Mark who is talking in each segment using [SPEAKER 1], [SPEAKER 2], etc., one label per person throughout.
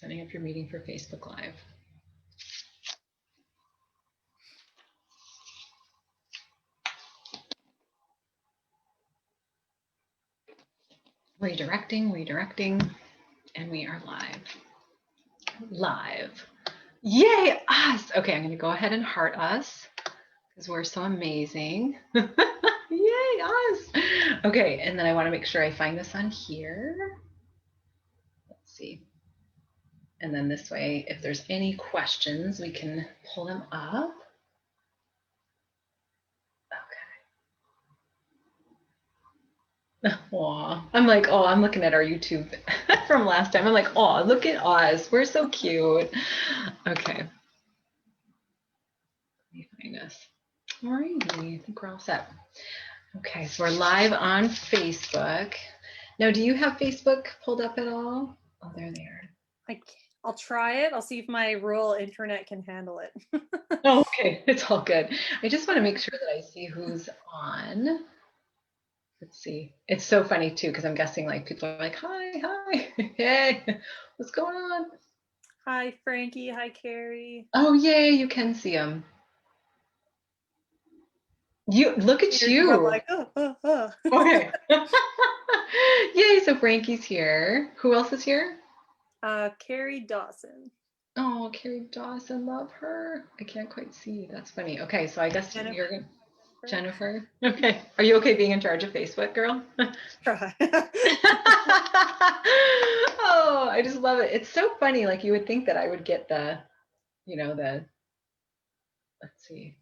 [SPEAKER 1] Setting up your meeting for Facebook Live. Redirecting, and we are live. Yay, us! Okay, I'm gonna go ahead and heart us because we're so amazing. Yay, us! Okay, and then I want to make sure I find this on here. Let's see. And then this way, if there's any questions, we can pull them up. Okay. Aw, I'm like, oh, I'm looking at our YouTube from last time. I'm like, oh, look at us. We're so cute. Okay. Let me find us. Alrighty, I think we're all set. Okay, so we're live on Facebook. Now, do you have Facebook pulled up at all? Oh, there they are.
[SPEAKER 2] I'll try it. I'll see if my rural internet can handle it.
[SPEAKER 1] Oh, okay, it's all good. I just want to make sure that I see who's on. Let's see. It's so funny too, because I'm guessing like people are like, hi, hey, what's going on?
[SPEAKER 2] Hi, Frankie. Hi, Carrie.
[SPEAKER 1] Oh, yay, you can see them. You look at you.
[SPEAKER 2] I'm like,
[SPEAKER 1] Okay. Yay, so Frankie's here. Who else is here?
[SPEAKER 2] Carrie Dawson.
[SPEAKER 1] Oh, Carrie Dawson, love her. I can't quite see. That's funny. Okay, so I guess you're gonna Jennifer. Okay. Are you okay being in charge of Facebook, girl?
[SPEAKER 2] Try.
[SPEAKER 1] Oh, I just love it. It's so funny. Like you would think that I would get the, let's see.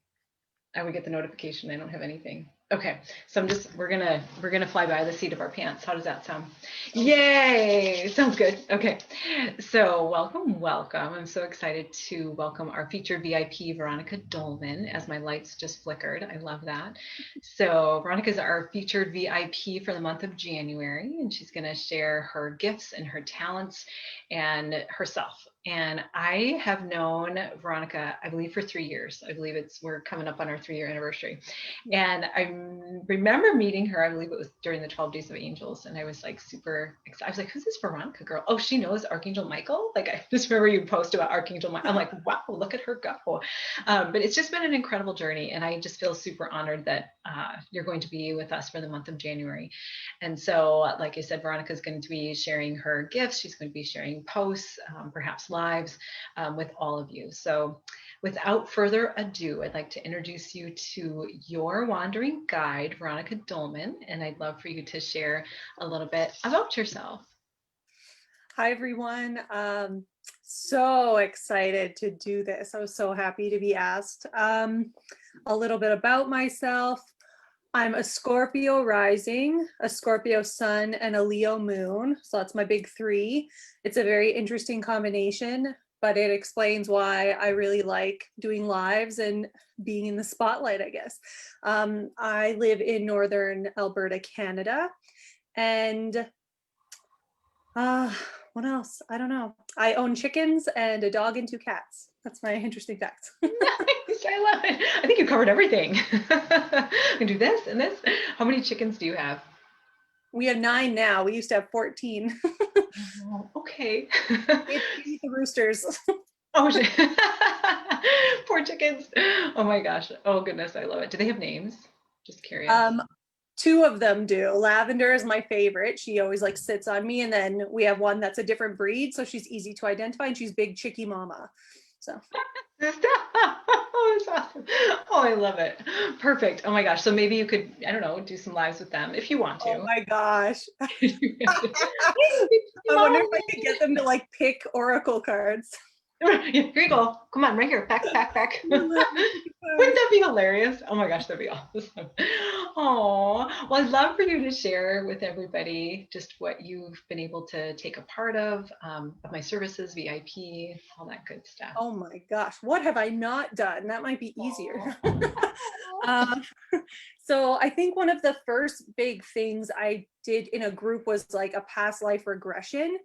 [SPEAKER 1] I would get the notification. I don't have anything. Okay, so we're gonna fly by the seat of our pants. How does that sound? Yay! Sounds good. Okay, so welcome. I'm so excited to welcome our featured VIP, Veronica Doleman, as my lights just flickered. I love that. So Veronica is our featured VIP for the month of January, and she's gonna share her gifts and her talents and herself. And I have known Veronica, I believe, for 3 years. I believe we're coming up on our 3-year anniversary. And I remember meeting her, I believe it was during the 12 Days of Angels. And I was like super excited. I was like, who's this Veronica girl? Oh, she knows Archangel Michael. Like I just remember you post about Archangel Michael. I'm like, wow, look at her go. But it's just been an incredible journey. And I just feel super honored that you're going to be with us for the month of January. And so, like I said, Veronica is going to be sharing her gifts. She's going to be sharing posts, perhaps lives with all of you. So without further ado, I'd like to introduce you to your wandering guide, Veronica Doleman, and I'd love for you to share a little bit about yourself.
[SPEAKER 2] Hi, everyone. So excited to do this. I was so happy to be asked. A little bit about myself. I'm a Scorpio rising, a Scorpio sun, and a Leo moon. So that's my big 3. It's a very interesting combination, but it explains why I really like doing lives and being in the spotlight, I guess. I live in northern Alberta, Canada. And what else? I don't know. I own chickens and a dog and 2 cats. That's my interesting facts.
[SPEAKER 1] Nice, I love it. I think you covered everything. I can do this and this. How many chickens do you have?
[SPEAKER 2] We have 9 now. We used to have 14.
[SPEAKER 1] Oh, okay.
[SPEAKER 2] It's the roosters.
[SPEAKER 1] Oh, poor chickens. Oh my gosh. Oh goodness, I love it. Do they have names? Just curious.
[SPEAKER 2] 2 of them do. Lavender is my favorite. She always like sits on me, and then we have one that's a different breed, so she's easy to identify, and she's Big Chicky Mama. So
[SPEAKER 1] oh, that's awesome. Oh, I love it. Perfect. Oh my gosh. So maybe you could, I don't know, do some lives with them if you want to.
[SPEAKER 2] Oh my gosh. I wonder if I could get them to like pick oracle cards.
[SPEAKER 1] Here you go. Come on, right here. Pack. Wouldn't that be hilarious? Oh my gosh, that'd be awesome. Oh, well, I'd love for you to share with everybody just what you've been able to take a part of my services, VIP, all that good stuff.
[SPEAKER 2] Oh my gosh, what have I not done? That might be easier. So I think one of the first big things I did in a group was like a past life regression.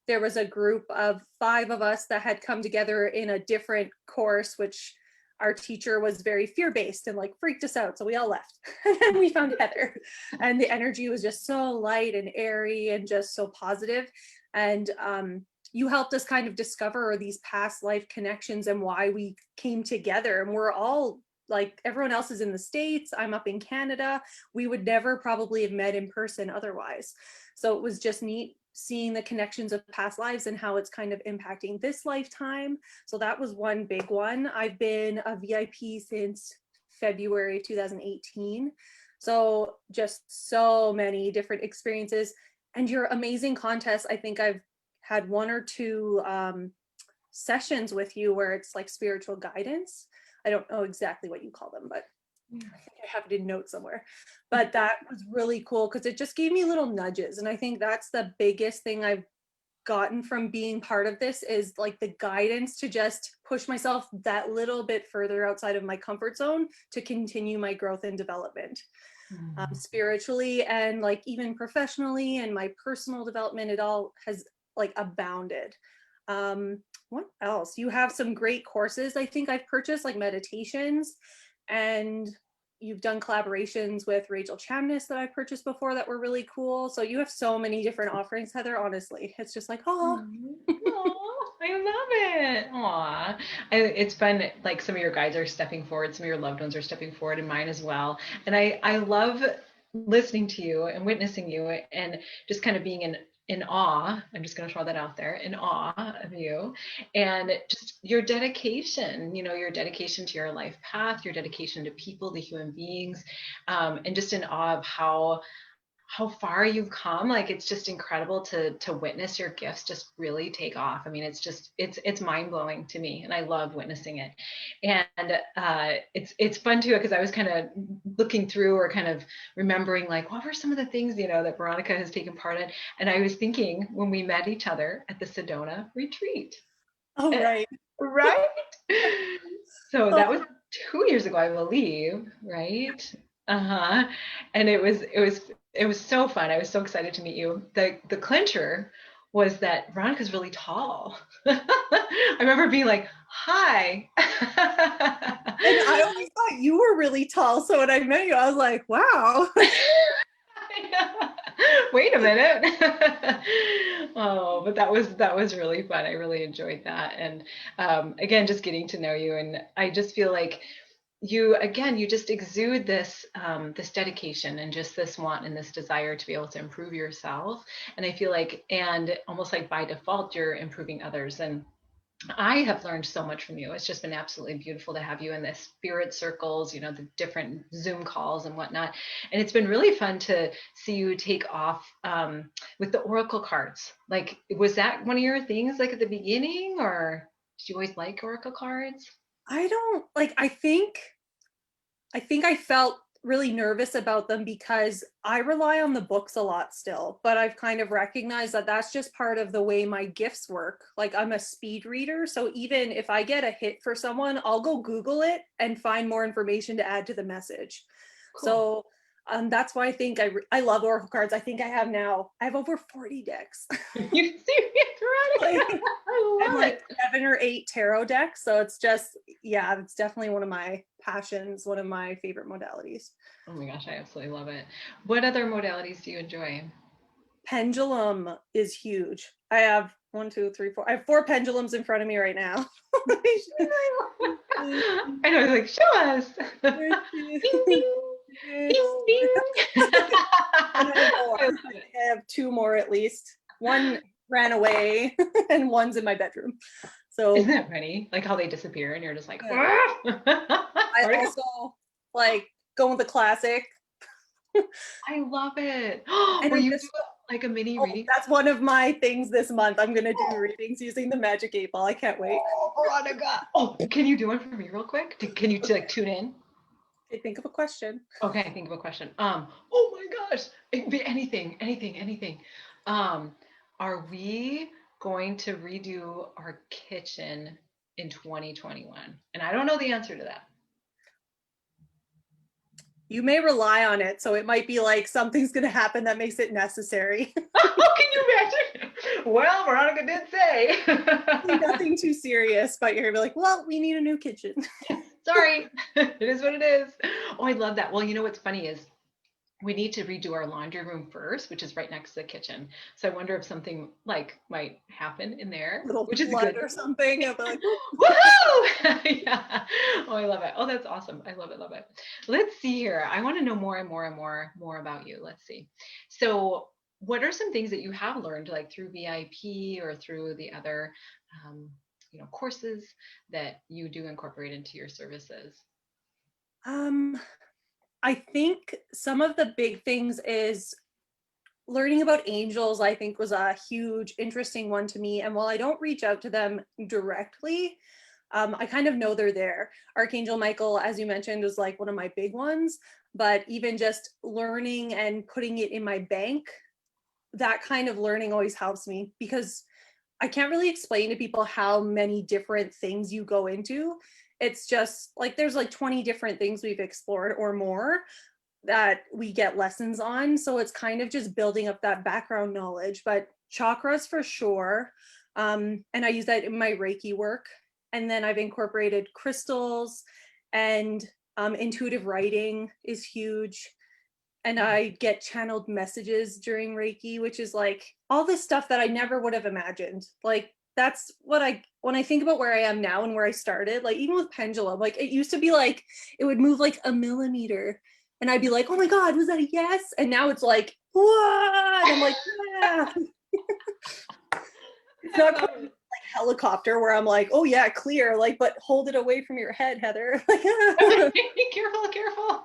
[SPEAKER 2] There was a group of 5 of us that had come together in a different course, which our teacher was very fear-based and like freaked us out. So we all left and we found Heather, and the energy was just so light and airy and just so positive. And you helped us kind of discover these past life connections and why we came together. And we're all like, everyone else is in the States, I'm up in Canada. We would never probably have met in person otherwise. So it was just neat seeing the connections of past lives and how it's kind of impacting this lifetime. So that was one big one. I've been a VIP since February 2018. So just so many different experiences. And your amazing contests, I think I've had one or two sessions with you where it's like spiritual guidance. I don't know exactly what you call them, but I think I have it in notes somewhere. But that was really cool because it just gave me little nudges. And I think that's the biggest thing I've gotten from being part of this is like the guidance to just push myself that little bit further outside of my comfort zone to continue my growth and development. Spiritually and like even professionally and my personal development, it all has like abounded. What else? You have some great courses. I think I've purchased like meditations, and you've done collaborations with Rachel Chamness that I purchased before that were really cool. So you have so many different offerings, Heather. Honestly, it's just like, oh,
[SPEAKER 1] I love it. Aw. It's fun. Like some of your guides are stepping forward, some of your loved ones are stepping forward, and mine as well. And I love listening to you and witnessing you and just kind of being in awe. I'm just going to throw that out there, in awe of you and just your dedication, your dedication to your life path, your dedication to people, to human beings, and just in awe of how far you've come. Like it's just incredible to witness your gifts just really take off. I mean, it's mind-blowing to me, and I love witnessing it. And it's fun too, because I was kind of looking through or kind of remembering like what were some of the things that Veronica has taken part in. And I was thinking when we met each other at the Sedona retreat.
[SPEAKER 2] oh, right.
[SPEAKER 1] Right. So that was 2 years ago, I believe, right? Uh-huh. And it was so fun. I was so excited to meet you. The clincher was that Veronica's really tall. I remember being like, hi.
[SPEAKER 2] And I always thought you were really tall. So when I met you, I was like, wow.
[SPEAKER 1] Wait a minute. Oh, but that was really fun. I really enjoyed that. And again, just getting to know you. And I just feel like you just exude this dedication and just this want and this desire to be able to improve yourself. And I feel like, and almost like by default, you're improving others. And I have learned so much from you. It's just been absolutely beautiful to have you in the spirit circles, the different Zoom calls and whatnot. And it's been really fun to see you take off with the Oracle cards. Like, was that one of your things like at the beginning, or did you always like Oracle cards?
[SPEAKER 2] I don't like, I think I felt really nervous about them because I rely on the books a lot still, but I've kind of recognized that that's just part of the way my gifts work. Like I'm a speed reader. So even if I get a hit for someone, I'll go Google it and find more information to add to the message.
[SPEAKER 1] Cool.
[SPEAKER 2] So that's why I think I love Oracle cards. I think I have over 40 decks.
[SPEAKER 1] You serious, Veronica? I love
[SPEAKER 2] like
[SPEAKER 1] it.
[SPEAKER 2] 7 or 8 tarot decks. So it's just, yeah, it's definitely one of my passions, one of my favorite modalities.
[SPEAKER 1] Oh my gosh, I absolutely love it. What other modalities do you enjoy?
[SPEAKER 2] Pendulum is huge. I have 1, 2, 3, 4. I have 4 pendulums in front of me right now.
[SPEAKER 1] I know, like, show us. Ding, ding. Ding, ding.
[SPEAKER 2] I have 2 more at least. One ran away and one's in my bedroom. So
[SPEAKER 1] isn't that funny? Like how they disappear and you're just like,
[SPEAKER 2] yeah. I also like go with the classic.
[SPEAKER 1] I love it.
[SPEAKER 2] And
[SPEAKER 1] Will you do like a mini reading?
[SPEAKER 2] That's one of my things this month. I'm gonna do readings using the Magic 8 Ball. I can't wait.
[SPEAKER 1] Oh, Veronica. Oh, can you do one for me real quick? Can you like tune in?
[SPEAKER 2] Okay, think of a question.
[SPEAKER 1] Okay, think of a question. Oh my gosh. It can be anything. Are we going to redo our kitchen in 2021? And I don't know the answer to that.
[SPEAKER 2] You may rely on it, so it might be like something's gonna happen that makes it necessary.
[SPEAKER 1] Oh, can you imagine? Well, Veronica did say.
[SPEAKER 2] Nothing too serious, but you're gonna be like, well, we need a new kitchen.
[SPEAKER 1] Sorry, it is what it is. Oh, I love that. Well, you know what's funny is we need to redo our laundry room first, which is right next to the kitchen. So I wonder if something like might happen in there,
[SPEAKER 2] Little
[SPEAKER 1] which is a
[SPEAKER 2] flood
[SPEAKER 1] good
[SPEAKER 2] or something. I'll be like, "Whoop."
[SPEAKER 1] woohoo! Yeah. Oh, I love it. Oh, that's awesome. I love it, love it. Let's see here. I want to know more and more and more about you. Let's see. So what are some things that you have learned like through VIP or through the other um, courses that you do incorporate into your services?
[SPEAKER 2] Um, I think some of the big things is learning about angels. I think was a huge, interesting one to me. And while I don't reach out to them directly, I kind of know they're there. Archangel Michael, as you mentioned, was like one of my big ones. But even just learning and putting it in my bank, that kind of learning always helps me because I can't really explain to people how many different things you go into. It's just like there's like 20 different things we've explored or more that we get lessons on. So it's kind of just building up that background knowledge, but chakras for sure. And I use that in my Reiki work. And then I've incorporated crystals and intuitive writing is huge. And I get channeled messages during Reiki, which is like all this stuff that I never would have imagined. Like that's what when I think about where I am now and where I started, like even with pendulum, like it used to be like it would move like a millimeter and I'd be like, oh my God, was that a yes? And now it's like, what? And I'm like, yeah. It's
[SPEAKER 1] I
[SPEAKER 2] not
[SPEAKER 1] love
[SPEAKER 2] quite
[SPEAKER 1] it.
[SPEAKER 2] like helicopter where I'm like, oh yeah, clear, like, but hold it away from your head, Heather. Like,
[SPEAKER 1] Careful, careful.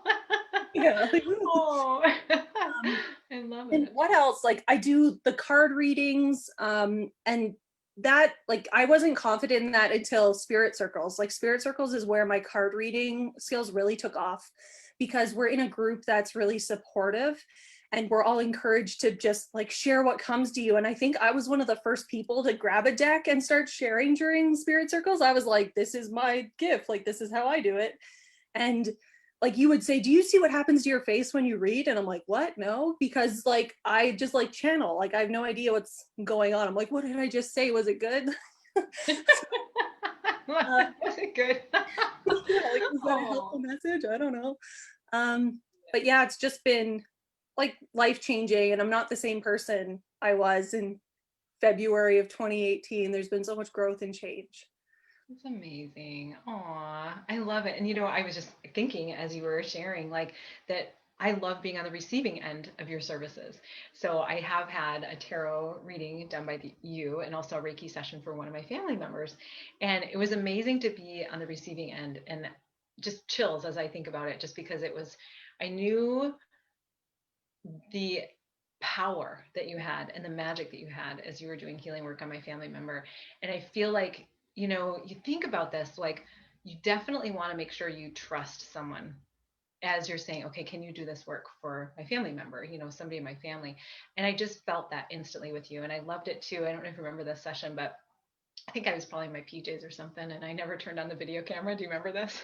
[SPEAKER 2] yeah. Like,
[SPEAKER 1] Oh,
[SPEAKER 2] um,
[SPEAKER 1] I love
[SPEAKER 2] and
[SPEAKER 1] it.
[SPEAKER 2] what else? Like I do the card readings, and that like I wasn't confident in that until Spirit Circles. Like Spirit Circles is where my card reading skills really took off because we're in a group that's really supportive and we're all encouraged to just like share what comes to you. And I think I was one of the first people to grab a deck and start sharing during Spirit Circles. I was like, this is my gift, like this is how I do it. And like you would say, do you see what happens to your face when you read? And I'm like, what? No, because like I just like channel, like I have no idea what's going on. I'm like, what did I just say? Was it good? uh,
[SPEAKER 1] Was it good?
[SPEAKER 2] yeah, like was that a helpful
[SPEAKER 1] Oh,
[SPEAKER 2] message? I don't know. But yeah, it's just been like life changing, and I'm not the same person I was in February of 2018. There's been so much growth and change.
[SPEAKER 1] it's amazing. Aw, I love it. And I was just thinking as you were sharing, like that I love being on the receiving end of your services. So I have had a tarot reading done by you and also a Reiki session for one of my family members. And it was amazing to be on the receiving end and just chills as I think about it, just because I knew the power that you had and the magic that you had as you were doing healing work on my family member. And I feel like, you think about this, like you definitely want to make sure you trust someone as you're saying, okay, can you do this work for my family member, somebody in my family. And I just felt that instantly with you. And I loved it too. I don't know if you remember this session, but I think I was probably in my PJs or something and I never turned on the video camera. Do you remember this?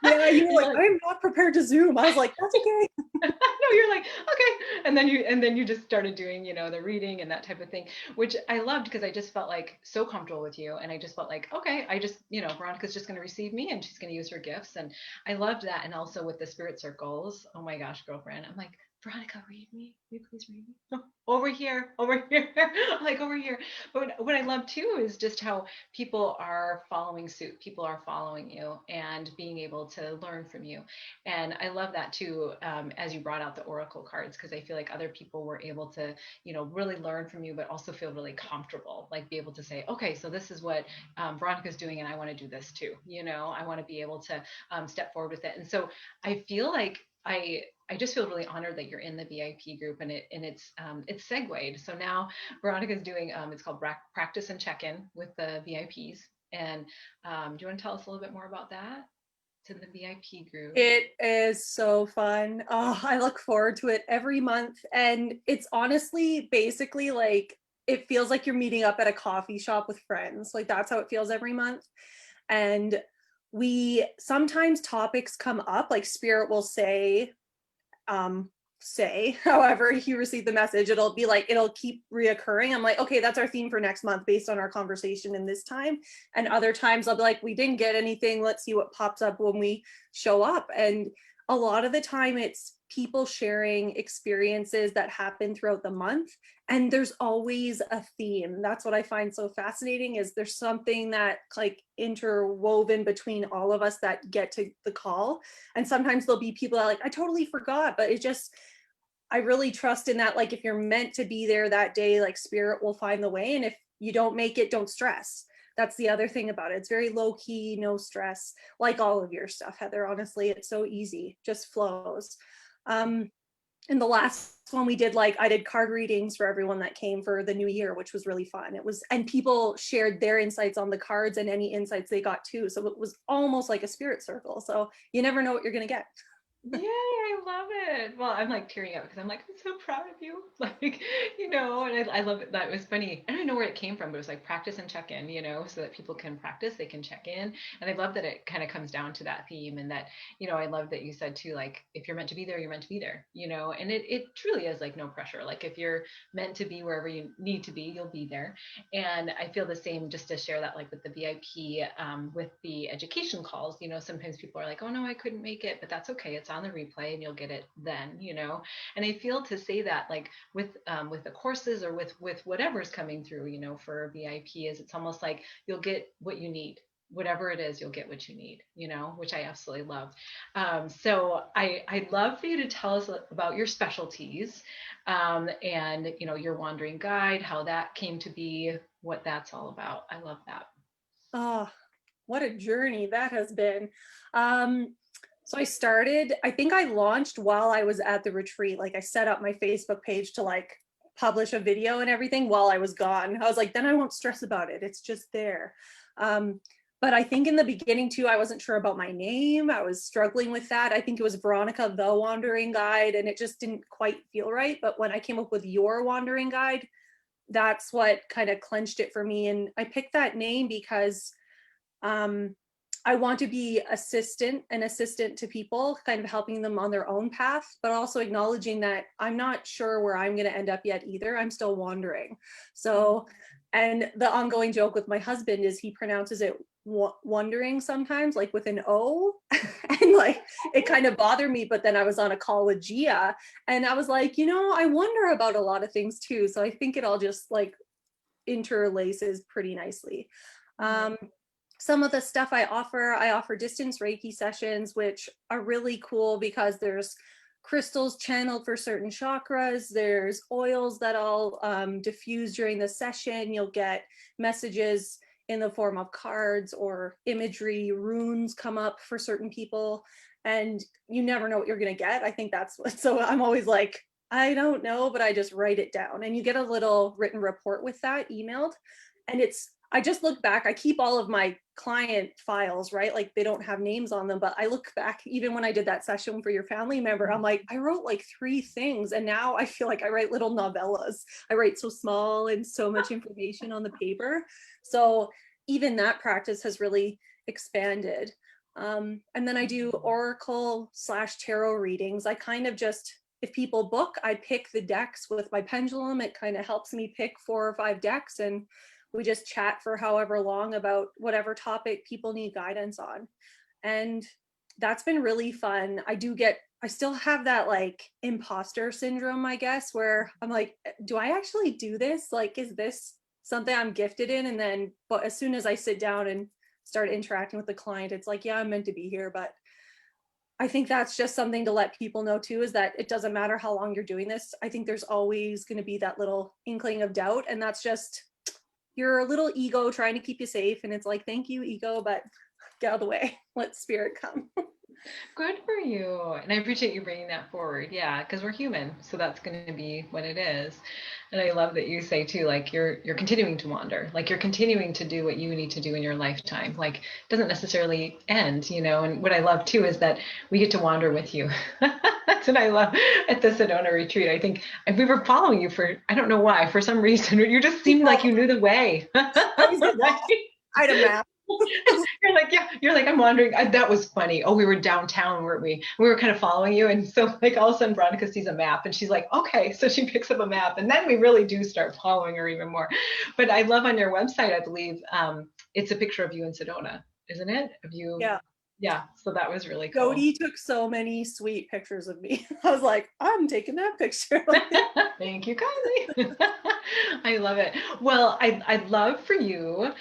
[SPEAKER 2] Yeah, you were
[SPEAKER 1] You're
[SPEAKER 2] like,
[SPEAKER 1] like,
[SPEAKER 2] I'm not prepared to Zoom. I was like, that's okay.
[SPEAKER 1] no, you're like, okay. And then you just started doing, the reading and that type of thing, which I loved because I just felt like so comfortable with you. And I just felt like, okay, I just, Veronica's just going to receive me and she's going to use her gifts. And I loved that. And also with the spirit circles, oh my gosh, girlfriend, I'm like, Veronica, read me. Will you please read me? No, over here, over here, like over here. But what I love too is just how people are following suit. People are following you and being able to learn from you. And I love that too, as you brought out the oracle cards, because I feel like other people were able to, really learn from you, but also feel really comfortable, like be able to say, okay, so this is what Veronica's doing, and I want to do this too. I want to be able to step forward with it. And so I feel like I just feel really honored that you're in the VIP group and it's segued. So now Veronica's doing it's called practice and check-in with the VIPs. And do you want to tell us a little bit more about that? To the VIP group.
[SPEAKER 2] It is so fun. Oh, I look forward to it every month. And it's honestly basically like it feels like you're meeting up at a coffee shop with friends. Like that's how it feels every month. And we sometimes topics come up, like Spirit will um, say, however you receive the message, it'll be like, it'll keep reoccurring. I'm like, okay, that's our theme for next month based on our conversation in this time. And other times I'll be like, we didn't get anything. Let's see what pops up when we show up. And a lot of the time it's people sharing experiences that happen throughout the month, and there's always a theme. That's what I find so fascinating, is there's something that like interwoven between all of us that get to the call. And sometimes there'll be people that are like, I totally forgot, but it just, I really trust in that, like if you're meant to be there that day, like spirit will find the way. And if you don't make it, don't stress. That's the other thing about it. It's very low key, no stress, like all of your stuff, Heather. Honestly, it's so easy, just flows. Um, and the last one we did, like I did card readings for everyone that came for the new year, which was really fun. It was, and people shared their insights on the cards and any insights they got too. So it was almost like a spirit circle. So you never know what you're going to get.
[SPEAKER 1] Yay, I love it. Well, I'm like tearing up because I'm like, I'm so proud of you. Like, and I love it. That was funny. I don't know where it came from, but it was like practice and check in, so that people can practice, they can check in. And I love that it kind of comes down to that theme, and that, I love that you said too, like, if you're meant to be there, you're meant to be there, and it truly is like no pressure. Like if you're meant to be wherever you need to be, you'll be there. And I feel the same, just to share that, like with the VIP, with the education calls, sometimes people are like, oh no, I couldn't make it, but that's okay. It's on the replay and you'll get it then, and I feel to say that, like with the courses, or with whatever's coming through, for VIP, is it's almost like you'll get what you need. Whatever it is, you'll get what you need, which I absolutely love. So I'd love for you to tell us about your specialties, and your wandering guide, how that came to be, what that's all about. I love that.
[SPEAKER 2] Oh, what a journey that has been. So I think I launched while I was at the retreat. Like I set up my Facebook page to like publish a video and everything while I was gone. I was like, then I won't stress about it. It's just there. But I think in the beginning too, I wasn't sure about my name. I was struggling with that. I think it was Veronica, the Wandering Guide, and it just didn't quite feel right. But when I came up with Your Wandering Guide, that's what kind of clenched it for me. And I picked that name because I want to be an assistant to people, kind of helping them on their own path, but also acknowledging that I'm not sure where I'm going to end up yet either. I'm still wandering. So, and the ongoing joke with my husband is he pronounces it wondering sometimes, like with an O, and like it kind of bothered me. But then I was on a call with Gia, and I was like, I wonder about a lot of things too. So I think it all just like interlaces pretty nicely. Some of the stuff I offer distance Reiki sessions, which are really cool because there's crystals channeled for certain chakras. There's oils that I'll diffuse during the session. You'll get messages in the form of cards or imagery, runes come up for certain people, and you never know what you're going to get. I think that's what, so I'm always like, I don't know, but I just write it down, and you get a little written report with that emailed. And I just look back, I keep all of my client files, right? Like they don't have names on them, but I look back, even when I did that session for your family member, I'm like, I wrote like 3 things. And now I feel like I write little novellas. I write so small and so much information on the paper. So even that practice has really expanded. And then I do oracle/tarot readings. I kind of just, if people book, I pick the decks with my pendulum. It kind of helps me pick 4 or 5 decks, and we just chat for however long about whatever topic people need guidance on. And that's been really fun. I still have that like imposter syndrome, I guess, where I'm like, do I actually do this? Like, is this something I'm gifted in? But as soon as I sit down and start interacting with the client, it's like, yeah, I'm meant to be here. But I think that's just something to let people know too, is that it doesn't matter how long you're doing this. I think there's always going to be that little inkling of doubt. And that's just your little ego trying to keep you safe. And it's like, thank you, ego, but get out of the way. Let spirit come.
[SPEAKER 1] Good for you. And I appreciate you bringing that forward. Yeah, because we're human. So that's going to be what it is. And I love that you say too, like you're continuing to wander, like you're continuing to do what you need to do in your lifetime. Like it doesn't necessarily end, and what I love too is that we get to wander with you. That's what I love at the Sedona retreat. I think we were following you for, I don't know why, for some reason, you just seemed like you knew the way.
[SPEAKER 2] I had a map.
[SPEAKER 1] You're like, I'm wandering. That was funny. Oh, we were downtown, weren't we? We were kind of following you. And so like all of a sudden Veronica sees a map and she's like, okay. So she picks up a map, and then we really do start following her even more. But I love on your website, I believe, it's a picture of you in Sedona, isn't it? Of you.
[SPEAKER 2] Yeah.
[SPEAKER 1] Yeah, so that was really cool.
[SPEAKER 2] Jody took so many sweet pictures of me. I was like, I'm taking that picture.
[SPEAKER 1] Thank you kindly. I love it. Well, I'd love for you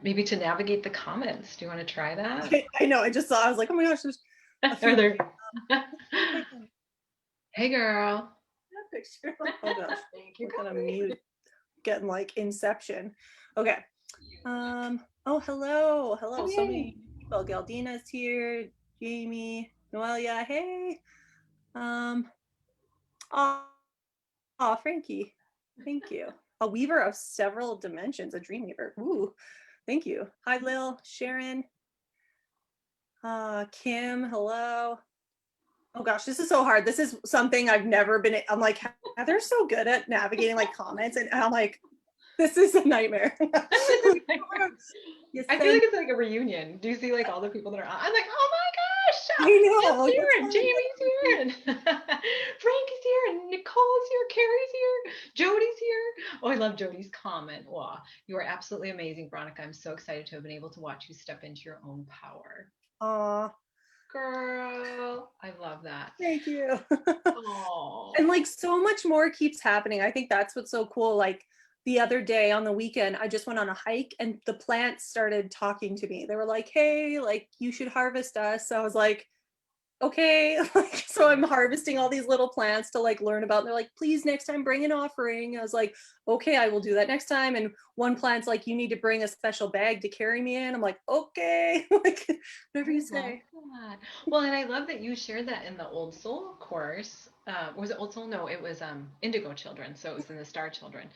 [SPEAKER 1] maybe to navigate the comments. Do you want to try that?
[SPEAKER 2] I know. I just saw. I was like, oh my gosh, there's a
[SPEAKER 1] Are
[SPEAKER 2] few.
[SPEAKER 1] there?
[SPEAKER 2] See if I can
[SPEAKER 1] Hey, girl.
[SPEAKER 2] that picture. Oh gosh,
[SPEAKER 1] Thank you
[SPEAKER 2] we're gonna
[SPEAKER 1] kindly.
[SPEAKER 2] mute. Getting like Inception. Okay. Oh, hello.
[SPEAKER 1] Oh,
[SPEAKER 2] Hello. So
[SPEAKER 1] yay.
[SPEAKER 2] many people. Galdina's here. Jamie. Noelia. Hey. Um. Oh, Frankie. Thank you. A weaver of several dimensions. A dream weaver. Ooh. Thank you. Hi, Lil. Sharon. Kim. Hello. Oh gosh, this is so hard. This is something I've never been. I'm like, Heather's so good at navigating like comments, and I'm like, this is a nightmare. You
[SPEAKER 1] I feel
[SPEAKER 2] sent
[SPEAKER 1] like it's like a reunion. Do you see like all the people that are on? I'm like, oh my gosh,
[SPEAKER 2] I know.
[SPEAKER 1] Jeff's
[SPEAKER 2] Like,
[SPEAKER 1] here
[SPEAKER 2] that's
[SPEAKER 1] and
[SPEAKER 2] fun.
[SPEAKER 1] Jamie's here and Frankie's here and Nicole's here, Carrie's here, Jody's here. Oh, I love Jody's comment. Wow, you are absolutely amazing, Veronica. I'm so excited to have been able to watch you step into your own power.
[SPEAKER 2] Aw,
[SPEAKER 1] Girl, I love that.
[SPEAKER 2] thank you. And
[SPEAKER 1] Oh,
[SPEAKER 2] like so much more keeps happening. I think that's what's so cool. Like the other day on the weekend, I just went on a hike and the plants started talking to me. They were like, hey, like you should harvest us. So I was like, okay. Like, so I'm harvesting all these little plants to like learn about. And they're like, please next time bring an offering. I was like, okay, I will do that next time. And one plant's like, you need to bring a special bag to carry me in. I'm like, okay, like whatever
[SPEAKER 1] I
[SPEAKER 2] you
[SPEAKER 1] love
[SPEAKER 2] say.
[SPEAKER 1] that. Well, and I love that you shared that in the Old Soul course. Was it Old Soul? No, it was Indigo Children. So it was in the Star Children.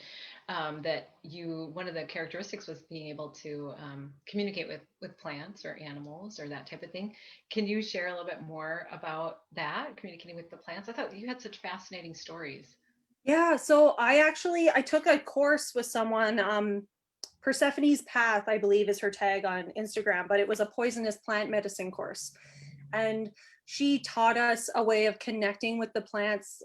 [SPEAKER 1] That you one of the characteristics was being able to communicate with plants or animals or that type of thing. Can you share a little bit more about that, communicating with the plants? I thought you had such fascinating stories.
[SPEAKER 2] Yeah, so I took a course with someone, Persephone's Path, I believe is her tag on Instagram, but it was a poisonous plant medicine course. And she taught us a way of connecting with the plants,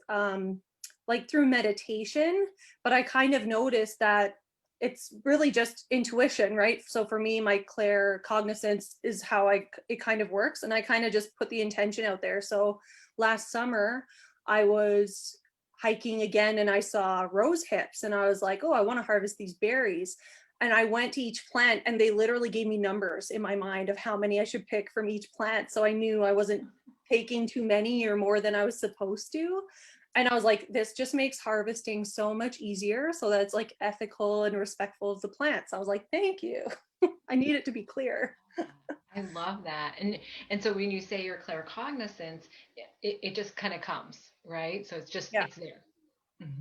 [SPEAKER 2] like through meditation. But I kind of noticed that it's really just intuition, right? So for me, my claircognizance is how it kind of works. And I kind of just put the intention out there. So last summer, I was hiking again and I saw rose hips and I was like, oh, I want to harvest these berries. And I went to each plant and they literally gave me numbers in my mind of how many I should pick from each plant. So I knew I wasn't taking too many or more than I was supposed to. And I was like, this just makes harvesting so much easier. So that it's like ethical and respectful of the plants. I was like, thank you. I need it to be clear.
[SPEAKER 1] I love that. And so when you say your claircognizance, it just kind of comes, right? So
[SPEAKER 2] Yeah.
[SPEAKER 1] it's there.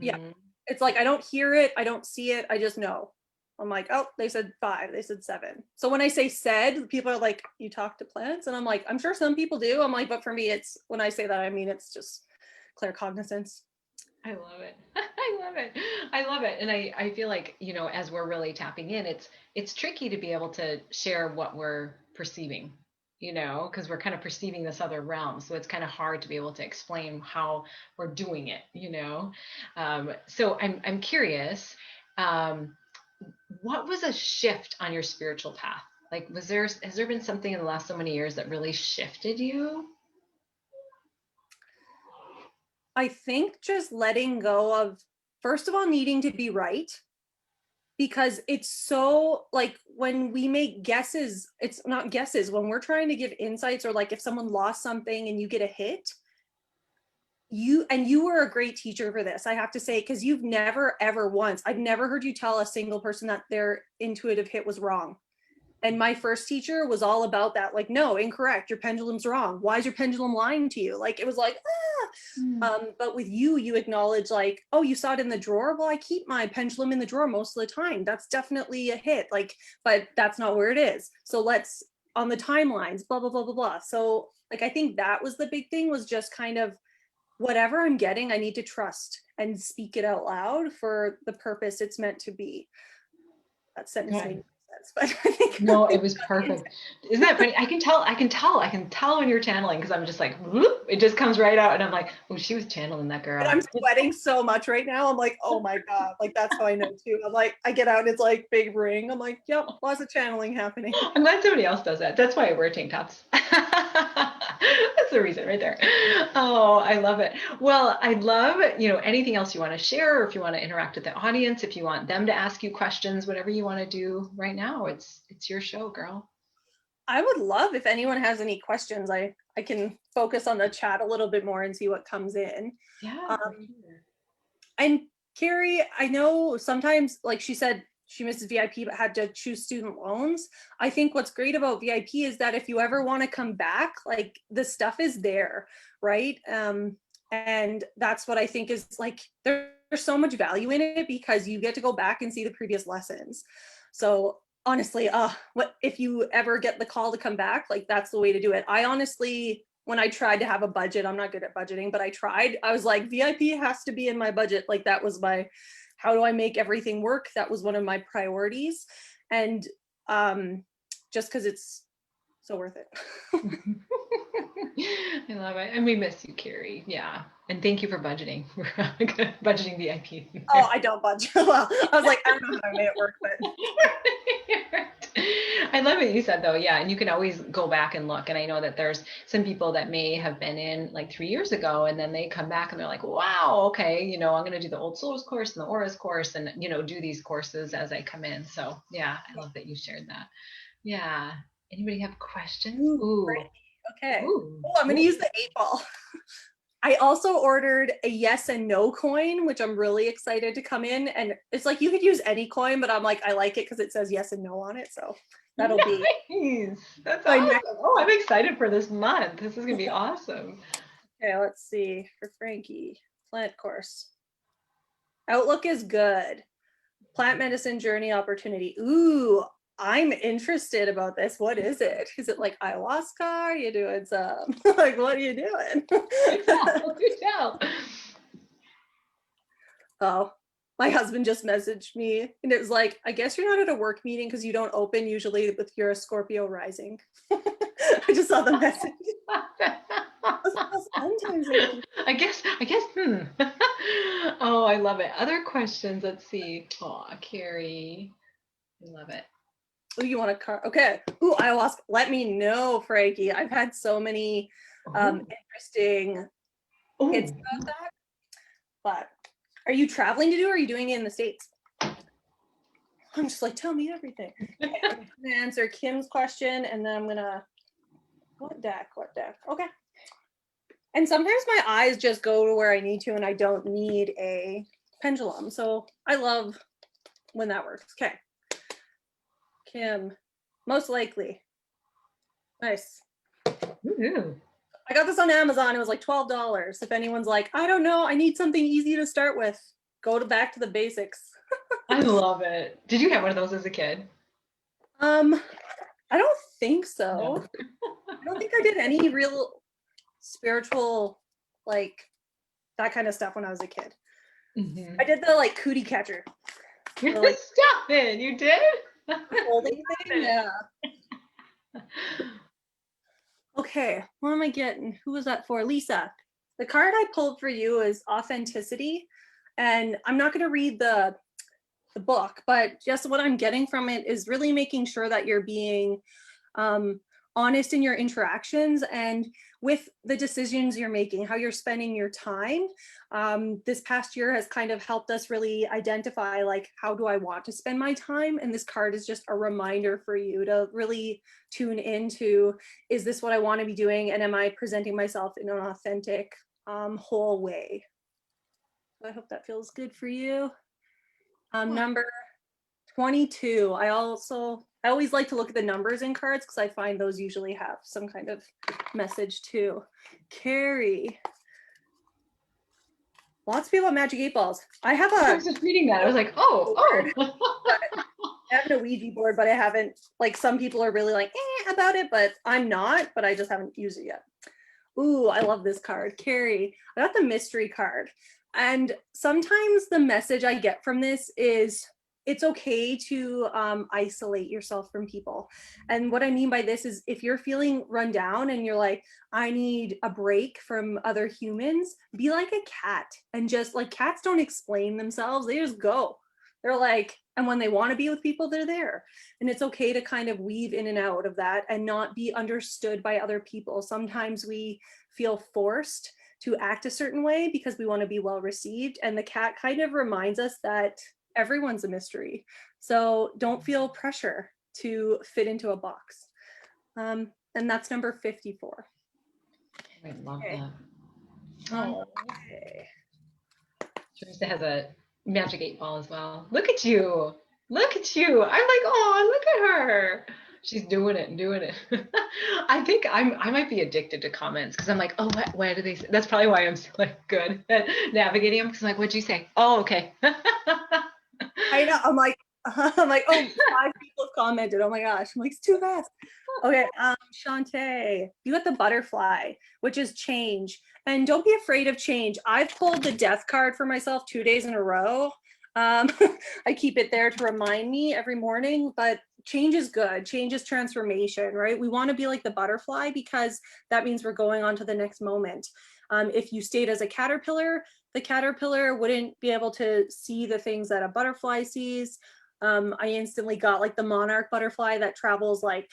[SPEAKER 2] Yeah.
[SPEAKER 1] Hmm.
[SPEAKER 2] It's like I don't hear it, I don't see it, I just know. I'm like, oh, they said 5, they said 7. So when I say said, people are like, you talk to plants? And I'm like, I'm sure some people do. I'm like, but for me, it's when I say that, I mean, it's just claircognizance.
[SPEAKER 1] I love it. I love it. I love it. And I feel like, as we're really tapping in, it's tricky to be able to share what we're perceiving, because we're kind of perceiving this other realm. So it's kind of hard to be able to explain how we're doing it. So I'm curious, um, what was a shift on your spiritual path? Like, has there been something in the last so many years that really shifted you?
[SPEAKER 2] I think just letting go of, first of all, needing to be right, because it's so like when we make guesses, it's not guesses, when we're trying to give insights or like if someone lost something and you get a hit, you were a great teacher for this, I have to say, because you've never ever once, I've never heard you tell a single person that their intuitive hit was wrong. And my first teacher was all about that, like, no, incorrect, your pendulum's wrong, why is your pendulum lying to you? Like it was like,
[SPEAKER 1] Mm.
[SPEAKER 2] but with you acknowledge like, oh, you saw it in the drawer, well, I keep my pendulum in the drawer most of the time, that's definitely a hit, like, but that's not where it is, so let's on the timelines, blah blah blah blah blah. So like I think that was the big thing, was just kind of whatever I'm getting, I need to trust and speak it out loud for the purpose it's meant to be. That sentence made
[SPEAKER 1] Good.
[SPEAKER 2] no was, but I think
[SPEAKER 1] No, it was perfect. Isn't that funny? I can tell when you're channeling because I'm just like, whoop, it just comes right out. And I'm like, oh, she was channeling that
[SPEAKER 2] and
[SPEAKER 1] girl.
[SPEAKER 2] I'm sweating so much right now. I'm like, oh my God. Like that's how I know too. I'm like, I get out and it's like big ring. I'm like, yep, lots of channeling happening.
[SPEAKER 1] I'm glad somebody else does that. That's why I wear tank tops. That's the reason right there. Oh, I love it. Well, I'd love, anything else you want to share, or if you want to interact with the audience, if you want them to ask you questions, whatever you want to do right now, it's your show, girl.
[SPEAKER 2] I would love if anyone has any questions. I can focus on the chat a little bit more and see what comes in.
[SPEAKER 1] Yeah, for
[SPEAKER 2] Um,
[SPEAKER 1] sure.
[SPEAKER 2] and Carrie, I know sometimes, like she said, she misses VIP but had to choose student loans. I think what's great about VIP is that if you ever want to come back, like the stuff is there, right? And that's what I think is like, there's so much value in it because you get to go back and see the previous lessons. So honestly, what if you ever get the call to come back, like that's the way to do it. I honestly, when I tried to have a budget, I'm not good at budgeting, but I was like, VIP has to be in my budget. Like that was my, how do I make everything work? That was one of my priorities. And just because it's so worth it.
[SPEAKER 1] I love it. And we miss you, Carrie. Yeah. And thank you for budgeting. Budgeting VIP.
[SPEAKER 2] Oh, I don't budget. Well, I was like, I don't know how I made it work, but
[SPEAKER 1] I love what you said though. Yeah. And you can always go back and look. And I know that there's some people that may have been in like 3 years ago and then they come back and they're like, wow, okay, I'm going to do the old souls course and the auras course and, do these courses as I come in. So yeah, I love that you shared that. Yeah. Anybody have questions? Ooh.
[SPEAKER 2] okay.
[SPEAKER 1] Ooh.
[SPEAKER 2] Oh, I'm going to use the 8-ball. I also ordered a yes and no coin, which I'm really excited to come in. And it's like you could use any coin, but I'm like, I like it because it says yes and no on it. So that'll be
[SPEAKER 1] nice. That's
[SPEAKER 2] my
[SPEAKER 1] awesome.
[SPEAKER 2] next.
[SPEAKER 1] Oh, I'm excited for this month. This is gonna be awesome.
[SPEAKER 2] Okay, let's see. For Frankie, plant course. Outlook is good. Plant medicine journey opportunity. Ooh, I'm interested about this. What is it? Is it like ayahuasca? Are you doing some like what are you doing?
[SPEAKER 1] Do tell.
[SPEAKER 2] Oh, my husband just messaged me and it was like, I guess you're not at a work meeting because you don't open usually with your Scorpio rising. I just saw the message. Sometimes
[SPEAKER 1] I guess, Oh, I love it. Other questions. Let's see. Oh, Carrie. I love it.
[SPEAKER 2] oh, you want a car? Okay. Ooh, ayahuasca. Let me know, Frankie. I've had so many interesting hits about that. But are you traveling to do, or are you doing it in the States? I'm just like, tell me everything. Okay, I'm gonna answer Kim's question and then I'm gonna, what deck? Okay. And sometimes my eyes just go to where I need to and I don't need a pendulum. So I love when that works. Okay. Kim, most likely. Nice.
[SPEAKER 1] Ooh.
[SPEAKER 2] I got this on Amazon. It was like $12. If anyone's like, I don't know, I need something easy to start with, back to the basics.
[SPEAKER 1] I love it. Did you have one of those as a kid?
[SPEAKER 2] I don't think so.
[SPEAKER 1] No.
[SPEAKER 2] I don't think I did any real spiritual, like that kind of stuff when I was a kid. Mm-hmm. I did the like cootie catcher.
[SPEAKER 1] Like, stop it! You did?
[SPEAKER 2] Holding thing? Yeah. Okay, what am I getting? Who was that for? Lisa. The card I pulled for you is authenticity. And I'm not going to read the book, but just what I'm getting from it is really making sure that you're being honest in your interactions and with the decisions you're making, how you're spending your time. This past year has kind of helped us really identify, like, how do I want to spend my time? And this card is just a reminder for you to really tune into, is this what I want to be doing? And am I presenting myself in an authentic, whole way? So I hope that feels good for you. Number 22. I always like to look at the numbers in cards because I find those usually have some kind of message too. Carrie. Lots of people have magic 8 balls. I was
[SPEAKER 1] just reading that. I was like, oh.
[SPEAKER 2] I have an Ouija board, but I haven't, like, some people are really like about it, but I'm not, but I just haven't used it yet. Ooh, I love this card. Carrie. I got the mystery card. And sometimes the message I get from this is it's okay to isolate yourself from people. And what I mean by this is if you're feeling run down and you're like, I need a break from other humans, be like a cat and just like cats don't explain themselves. They just go. They're like, and when they want to be with people, they're there. And it's okay to kind of weave in and out of that and not be understood by other people. Sometimes we feel forced to act a certain way because we want to be well received. And the cat kind of reminds us that everyone's a mystery. So don't feel pressure to fit into a box. And that's number 54.
[SPEAKER 1] I love
[SPEAKER 2] Okay.
[SPEAKER 1] that.
[SPEAKER 2] Okay.
[SPEAKER 1] Teresa has a magic 8 ball as well. Look at you. Look at you. I'm like, oh, look at her. She's doing it and doing it. I think I might be addicted to comments because I'm like, oh, what do they say? That's probably why I'm so like good at navigating them because I'm like, what'd you say? Oh, okay.
[SPEAKER 2] I know. I'm like, oh, 5 people have commented. Oh my gosh. I'm like, it's too fast. Okay, Shantae, you got the butterfly, which is change. And don't be afraid of change. I've pulled the death card for myself 2 days in a row. I keep it there to remind me every morning, but change is good. Change is transformation, right? We want to be like the butterfly because that means we're going on to the next moment. If you stayed as a caterpillar, the caterpillar wouldn't be able to see the things that a butterfly sees. I instantly got like the monarch butterfly that travels like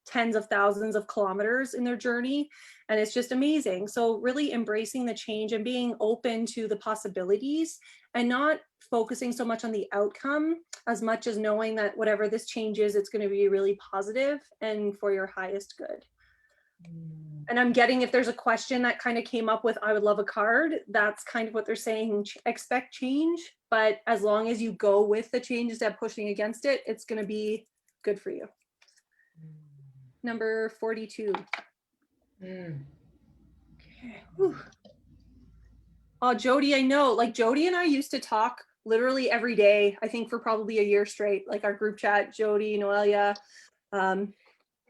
[SPEAKER 2] tens of thousands of kilometers in their journey, and it's just amazing. So really embracing the change and being open to the possibilities and not focusing so much on the outcome as much as knowing that whatever this change is, it's going to be really positive and for your highest good. And I'm getting if there's a question that kind of came up with I would love a card, that's kind of what they're saying, expect change, but as long as you go with the change instead of pushing against it, it's going to be good for you. Number 42. Okay. Oh, Jody, I know. Like Jody and I used to talk literally every day, I think for probably a year straight. Like our group chat, Jody, Noelia,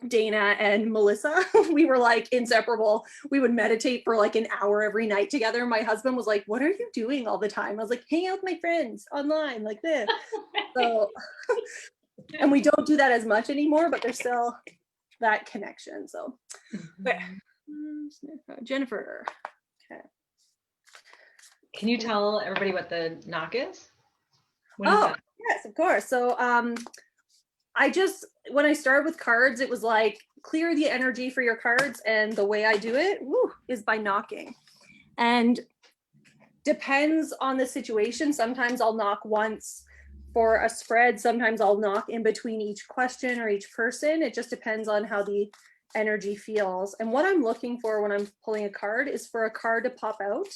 [SPEAKER 2] Dana, and Melissa, we were like inseparable. We would meditate for like an hour every night together. My husband was like, what are you doing all the time? I was like, hang out with my friends online like this. So, and we don't do that as much anymore, but there's still that connection. So, Jennifer. Okay.
[SPEAKER 1] Can you tell everybody what the knock is?
[SPEAKER 2] Yes, of course. So I just, when I started with cards, it was like clear the energy for your cards. And the way I do it is by knocking. And depends on the situation. Sometimes I'll knock once for a spread. Sometimes I'll knock in between each question or each person. It just depends on how the energy feels. And what I'm looking for when I'm pulling a card is for a card to pop out.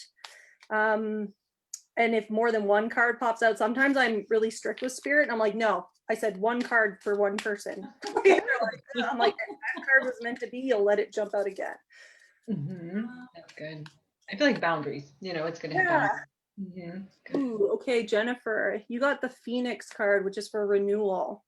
[SPEAKER 2] And if more than one card pops out, sometimes I'm really strict with spirit. And I'm like, no, I said one card for one person. I'm like, if that card was meant to be, you'll let it jump out again.
[SPEAKER 1] That's good. I feel like boundaries, it's going to have boundaries.
[SPEAKER 2] Ooh, okay, Jennifer, you got the Phoenix card, which is for renewal.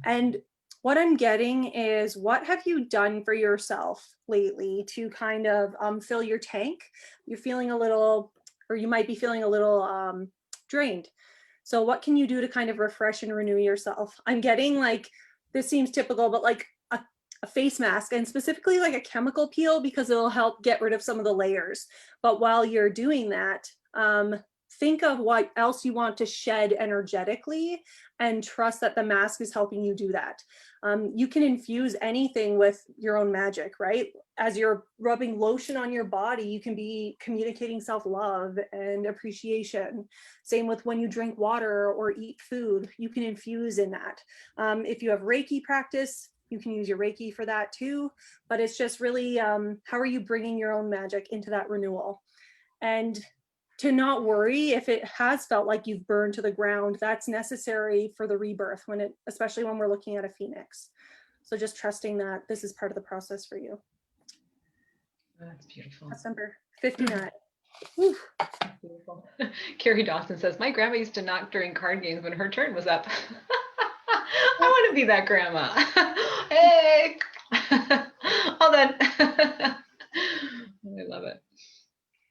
[SPEAKER 2] And what I'm getting is, what have you done for yourself lately to kind of fill your tank? You're feeling a little, or you might be feeling a little drained. So what can you do to kind of refresh and renew yourself? I'm getting like, this seems typical, but like a face mask, and specifically like a chemical peel, because it'll help get rid of some of the layers. But while you're doing that, think of what else you want to shed energetically and trust that the mask is helping you do that. You can infuse anything with your own magic, right? As you're rubbing lotion on your body, you can be communicating self-love and appreciation. Same with when you drink water or eat food, you can infuse in that. If you have Reiki practice, you can use your Reiki for that too. But it's just really, how are you bringing your own magic into that renewal? And to not worry if it has felt like you've burned to the ground. That's necessary for the rebirth, especially when we're looking at a phoenix. So just trusting that this is part of the process for you.
[SPEAKER 1] That's beautiful.
[SPEAKER 2] That's number 59.
[SPEAKER 1] Beautiful. Carrie Dawson says, my grandma used to knock during card games when her turn was up. I want to be that grandma. Hey, all done. I love it.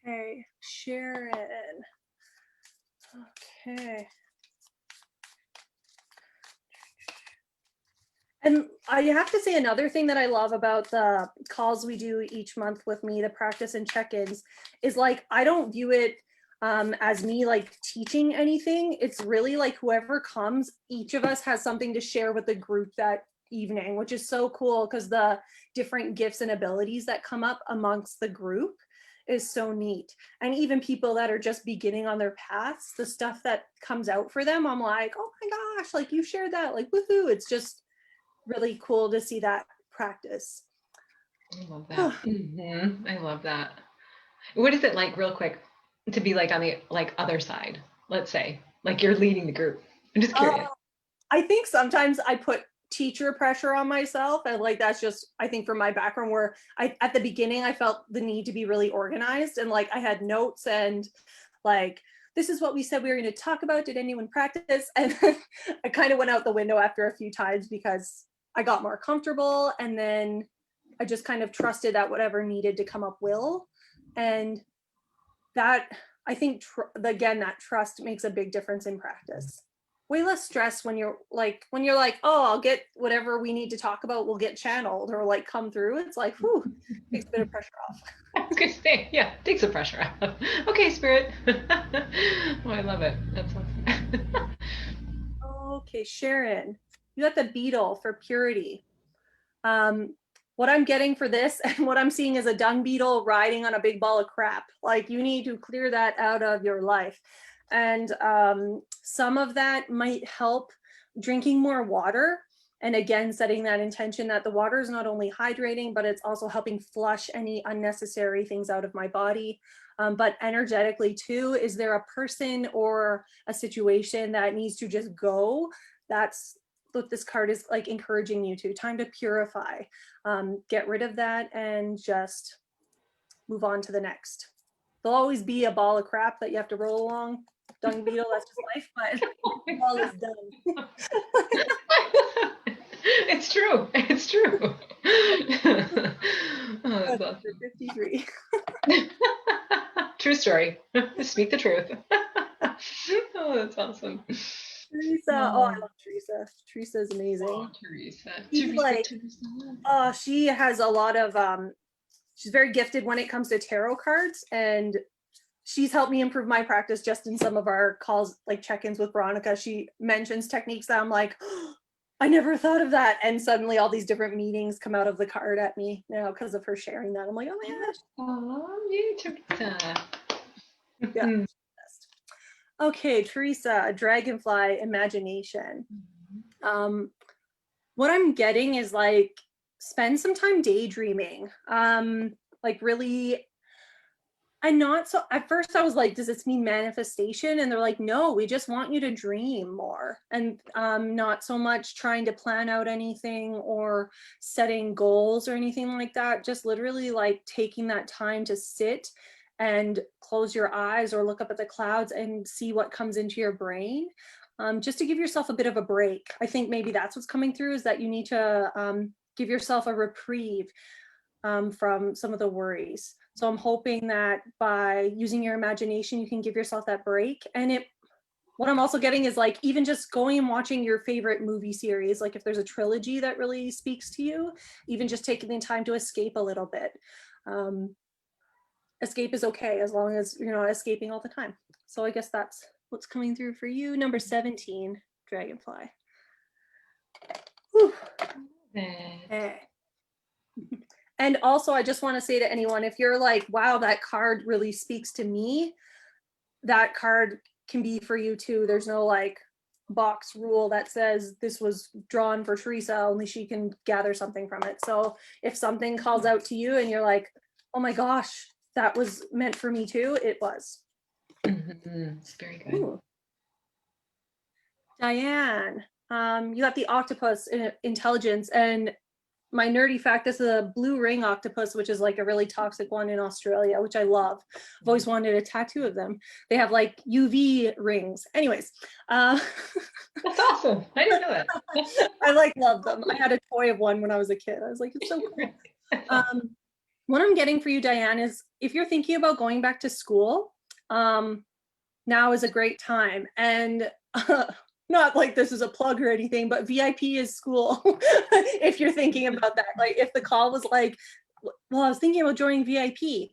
[SPEAKER 2] Okay, Sharon. Okay. And I have to say another thing that I love about the calls we do each month with me, the practice and check-ins, is like I don't view it as me like teaching anything. It's really like whoever comes, each of us has something to share with the group that evening, which is so cool because the different gifts and abilities that come up amongst the group is so neat. And even people that are just beginning on their paths, the stuff that comes out for them, I'm like, oh my gosh, like you shared that, like woohoo. It's just really cool to see that practice.
[SPEAKER 1] I love that. I love that. What is it like, real quick, to be like on the like other side? Let's say, like you're leading the group. I'm just curious.
[SPEAKER 2] I think sometimes I put teacher pressure on myself, and like that's just I think from my background where I at the beginning I felt the need to be really organized, and like I had notes and like this is what we said we were going to talk about. Did anyone practice? And I kind of went out the window after a few times because I got more comfortable, and then I just kind of trusted that whatever needed to come up will. And that I think again that trust makes a big difference in practice. Way less stress when you're like oh, I'll get whatever we need to talk about will get channeled or like come through. It's like whew, takes a bit of pressure off.
[SPEAKER 1] I was gonna say, yeah, take some pressure off. Okay, Spirit. Oh, I love it. That's awesome.
[SPEAKER 2] Okay, Sharon, you got the beetle for purity. What I'm getting for this and what I'm seeing is a dung beetle riding on a big ball of crap. Like you need to clear that out of your life. And some of that might help drinking more water. And again, setting that intention that the water is not only hydrating, but it's also helping flush any unnecessary things out of my body. But energetically too, is there a person or a situation that needs to just go? That's what this card is like encouraging you to. Time to purify. Get rid of that and just move on to the next. There'll always be a ball of crap that you have to roll along. Dung beetle, that's just life, but all is done.
[SPEAKER 1] It's true. It's true. Oh, that's awesome.
[SPEAKER 2] 53.
[SPEAKER 1] True story. Speak the truth. Oh, that's awesome.
[SPEAKER 2] Teresa, oh, I love Teresa. Teresa is amazing.
[SPEAKER 1] Oh, Teresa.
[SPEAKER 2] She's like, oh, she has a lot of she's very gifted when it comes to tarot cards, and she's helped me improve my practice just in some of our calls, like check-ins with Veronica. She mentions techniques that I'm like, oh, I never thought of that. And suddenly all these different meanings come out of the card at me now because of her sharing that. I'm like, oh my gosh.
[SPEAKER 1] Oh, you, Teresa.
[SPEAKER 2] Yeah. Okay, Teresa, dragonfly imagination. What I'm getting is like, spend some time daydreaming. Like really, I'm not so, at first I was like, does this mean manifestation? And they're like, no, we just want you to dream more and not so much trying to plan out anything or setting goals or anything like that. Just literally like taking that time to sit and close your eyes or look up at the clouds and see what comes into your brain. Just to give yourself a bit of a break. I think maybe that's what's coming through, is that you need to give yourself a reprieve from some of the worries. So I'm hoping that by using your imagination, you can give yourself that break. And what I'm also getting is like, even just going and watching your favorite movie series, like if there's a trilogy that really speaks to you, even just taking the time to escape a little bit. Escape is okay as long as you're not escaping all the time. So I guess that's what's coming through for you. Number 17, dragonfly. Whew. Okay. And also, I just want to say to anyone, if you're like, wow, that card really speaks to me, that card can be for you too. There's no like box rule that says this was drawn for Teresa, only she can gather something from it. So if something calls out to you and you're like, oh my gosh, that was meant for me too, it was.
[SPEAKER 1] It's very good. Ooh.
[SPEAKER 2] Diane, you got the octopus intelligence, and my nerdy fact, this is a blue ring octopus, which is like a really toxic one in Australia, which I love. I've always wanted a tattoo of them. They have like UV rings. Anyways.
[SPEAKER 1] That's awesome. I didn't know that.
[SPEAKER 2] I like love them. I had a toy of one when I was a kid. I was like, it's so cool. What I'm getting for you, Diane, is if you're thinking about going back to school, now is a great time. And not like this is a plug or anything, but VIP is school. If you're thinking about that, like if the call was like, well, I was thinking about joining VIP.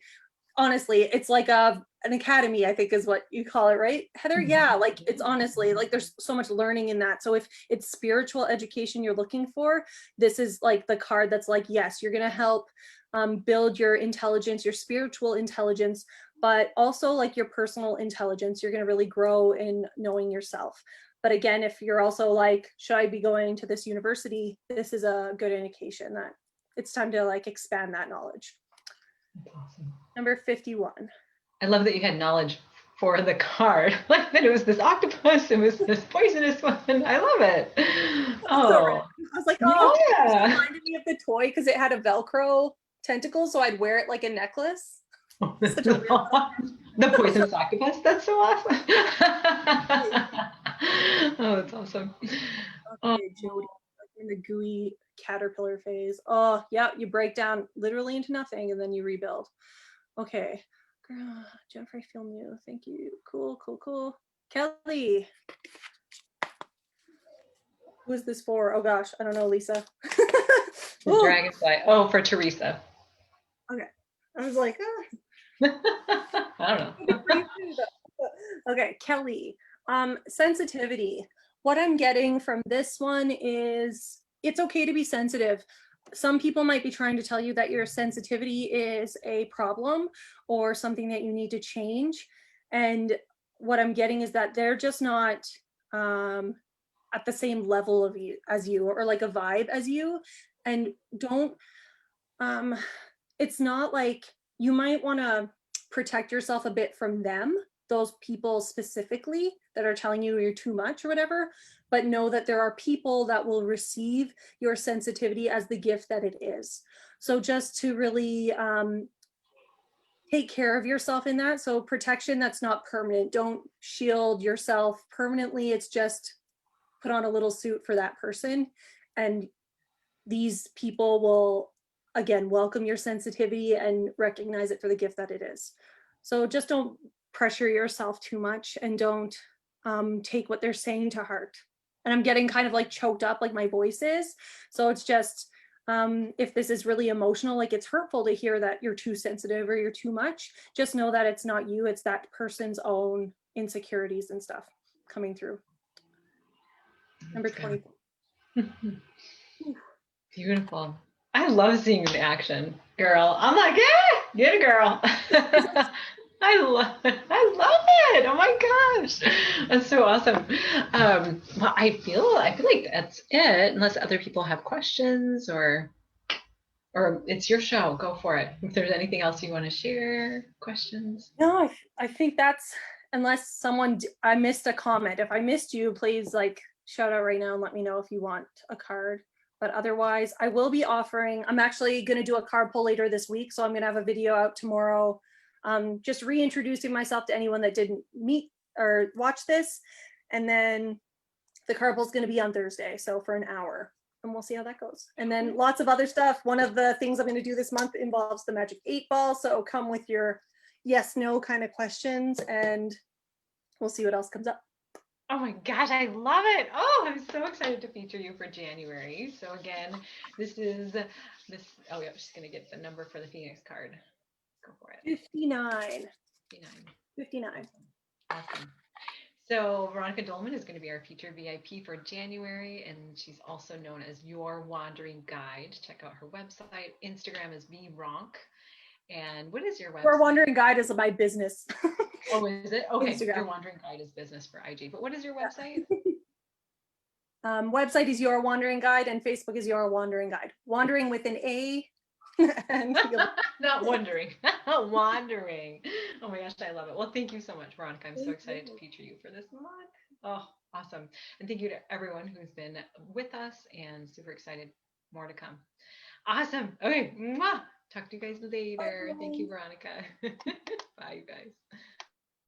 [SPEAKER 2] Honestly, it's like an academy, I think is what you call it, right, Heather? Yeah, like it's honestly like there's so much learning in that. So if it's spiritual education you're looking for, this is like the card that's like, yes, you're going to help build your intelligence, your spiritual intelligence, but also like your personal intelligence. You're going to really grow in knowing yourself. But again, if you're also like, should I be going to this university? This is a good indication that it's time to like expand that knowledge.
[SPEAKER 1] That's awesome.
[SPEAKER 2] Number 51.
[SPEAKER 1] I love that you had knowledge for the card. Like that it was this octopus, it was this poisonous one. I love it. Oh,
[SPEAKER 2] I was like, oh,
[SPEAKER 1] yeah.
[SPEAKER 2] it reminded me of the toy because it had a Velcro tentacle, so I'd wear it like a necklace. Such a weird
[SPEAKER 1] The poisonous octopus. That's so awesome. Oh, that's awesome.
[SPEAKER 2] okay, Jody, in the gooey caterpillar phase. Oh, yeah, you break down literally into nothing and then you rebuild. Okay. Jennifer, I feel new. Thank you. Cool, cool, cool. Kelly. Who is this for? Oh gosh, I don't know, Lisa.
[SPEAKER 1] The dragonfly. Oh, for Teresa.
[SPEAKER 2] Okay. I was like,
[SPEAKER 1] I don't know.
[SPEAKER 2] Okay, Kelly. Sensitivity. What I'm getting from this one is it's okay to be sensitive. Some people might be trying to tell you that your sensitivity is a problem or something that you need to change. And what I'm getting is that they're just not at the same level of you as you, or like a vibe as you. And don't, it's not like you might want to protect yourself a bit from them, those people specifically that are telling you you're too much or whatever, but know that there are people that will receive your sensitivity as the gift that it is. So just to really take care of yourself in that. So protection that's not permanent. Don't shield yourself permanently. It's just put on a little suit for that person. And these people will, again, welcome your sensitivity and recognize it for the gift that it is. So just don't pressure yourself too much and don't take what they're saying to heart. And I'm getting kind of like choked up like my voice is. So it's just, if this is really emotional, like it's hurtful to hear that you're too sensitive or you're too much, just know that it's not you, it's that person's own insecurities and stuff coming through. Number 24.
[SPEAKER 1] Beautiful. I love seeing you in action, girl. I'm like, yeah, get a girl. I love it. I love it. Oh my gosh. That's so awesome. Well, I feel like that's it, unless other people have questions or it's your show. Go for it. If there's anything else you want to share, questions.
[SPEAKER 2] No, I think that's, unless someone, I missed a comment. If I missed you, please like shout out right now and let me know if you want a card. But otherwise, I will be offering, I'm actually going to do a card pull later this week. So I'm going to have a video out tomorrow, just reintroducing myself to anyone that didn't meet or watch this. And then the card pull is going to be on Thursday. So for an hour. And we'll see how that goes. And then lots of other stuff. One of the things I'm going to do this month involves the Magic 8 Ball. So come with your yes, no kind of questions and we'll see what else comes up.
[SPEAKER 1] Oh my gosh, I love it. Oh, I'm so excited to feature you for January. So again, this is this, oh yeah, I'm just gonna get the number for the Phoenix card. Go for it.
[SPEAKER 2] 59.
[SPEAKER 1] 59.
[SPEAKER 2] 59.
[SPEAKER 1] Awesome. So Veronica Doleman is going to be our featured VIP for January, and she's also known as Your Wandering Guide. Check out her website. Instagram is VRonk. And what is your website?
[SPEAKER 2] Your Wandering Guide is my business.
[SPEAKER 1] Oh, is it? Okay.
[SPEAKER 2] Instagram.
[SPEAKER 1] Your Wandering Guide is business for IG. But what is your website?
[SPEAKER 2] Website is Your Wandering Guide, and Facebook is Your Wandering Guide. Wandering with an A. And
[SPEAKER 1] not wondering. Wandering. Oh my gosh, I love it. Well, thank you so much, Veronica. I'm so excited to feature you for this month. Oh, awesome. And thank you to everyone who's been with us and super excited. More to come. Awesome. Okay. Mwah. Talk to you guys later. Bye. Thank you, Veronica. Bye, you guys.